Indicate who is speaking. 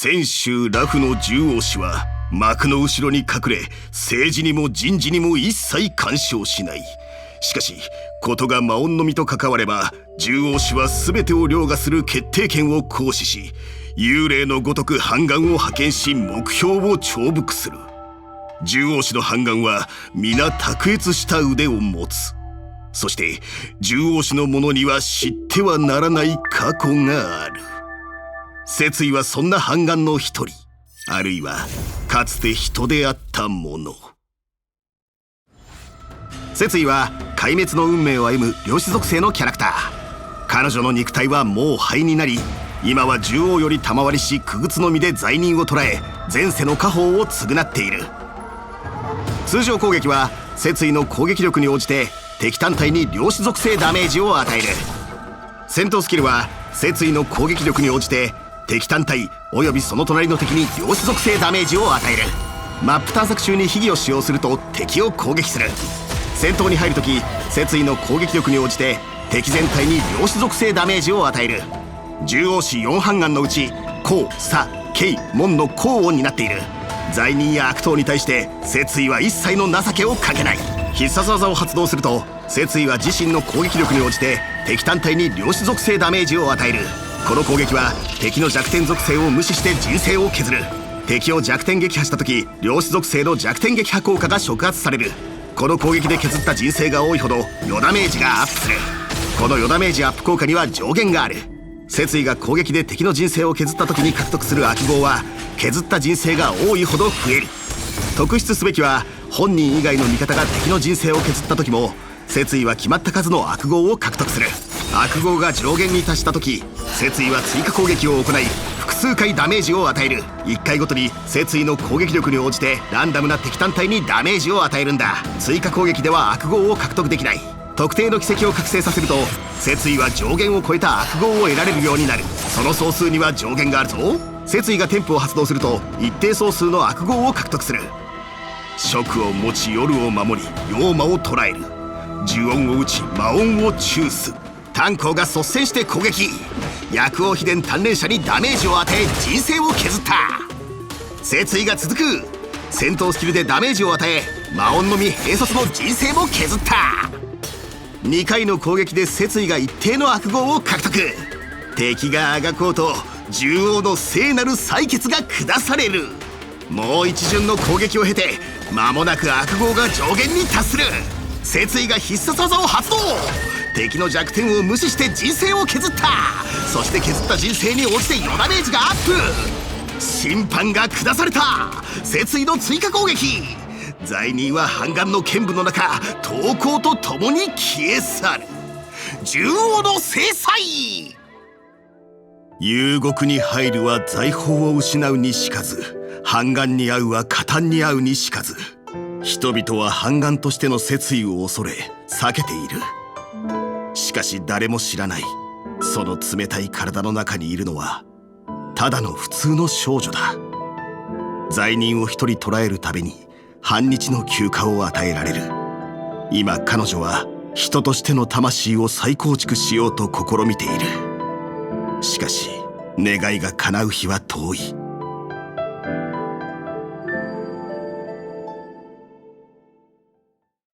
Speaker 1: 泉州ラフの獣王氏は幕の後ろに隠れ、政治にも人事にも一切干渉しない。しかし事が魔音の実と関われば、獣王氏は全てを凌駕する決定権を行使し、幽霊のごとく反乱を派遣し目標を重複する。獣王氏の反乱は皆卓越した腕を持つ。そして獣王氏の者には知ってはならない過去がある。説意はそんな反乱の一人、あるいはかつて人であった者。説意は壊滅の運命を歩む量子属性のキャラクター。彼女の肉体はもう灰になり、今は獣王より賜りし傀儡の身で罪人を捕らえ、前世の家宝を償っている。通常攻撃は説意の攻撃力に応じて敵単体に量子属性ダメージを与える。戦闘スキルは説意の攻撃力に応じて敵単体およびその隣の敵に量子属性ダメージを与える。マップ探索中に秘技を使用すると敵を攻撃する。戦闘に入るとき説意の攻撃力に応じて敵全体に量子属性ダメージを与える。獣王氏4半眼のうち光、左、慶、門の功を担っている。罪人や悪党に対して説意は一切の情けをかけない。必殺技を発動すると説意は自身の攻撃力に応じて敵単体に量子属性ダメージを与える。この攻撃は敵の弱点属性を無視して人生を削る。敵を弱点撃破した時、量子属性の弱点撃破効果が触発される。この攻撃で削った人生が多いほど余ダメージがアップする。この余ダメージアップ効果には上限がある。説意が攻撃で敵の人生を削った時に獲得する悪号は削った人生が多いほど増える。特筆すべきは本人以外の味方が敵の人生を削った時も説意は決まった数の悪号を獲得する。悪号が上限に達した時、説意は追加攻撃を行い複数回ダメージを与える。1回ごとに説意の攻撃力に応じてランダムな敵単体にダメージを与えるんだ。追加攻撃では悪号を獲得できない。特定の奇跡を覚醒させると説意は上限を超えた悪号を得られるようになる。その総数には上限があるぞ。説意がテンプを発動すると一定総数の悪号を獲得する。職を持ち夜を守り妖魔を捕らえる。呪音を打ち魔音を抽出。炭鉱が率先して攻撃。薬王秘伝鍛錬者にダメージを与え人生を削った。説意が続く。戦闘スキルでダメージを与え魔音のみ併卒の人生も削った。2回の攻撃で説意が一定の悪号を獲得。敵があがこうと獣王の聖なる採決が下される。もう一巡の攻撃を経て間もなく悪号が上限に達する。説意が必殺技を発動。敵の弱点を無視して人生を削った。そして削った人生に応じて余ダメージがアップ。審判が下された。説意の追加攻撃。罪人は半眼の剣舞の中投稿とともに消え去る。獣王の制裁。幽獄に入るは財宝を失うにしかず、半眼に遭うは加担に遭うにしかず。人々は半眼としての説意を恐れ避けている。しかし誰も知らない、その冷たい体の中にいるのはただの普通の少女だ。罪人を一人捕らえるたびに半日の休暇を与えられる。今彼女は人としての魂を再構築しようと試みている。しかし願いが叶う日は遠い。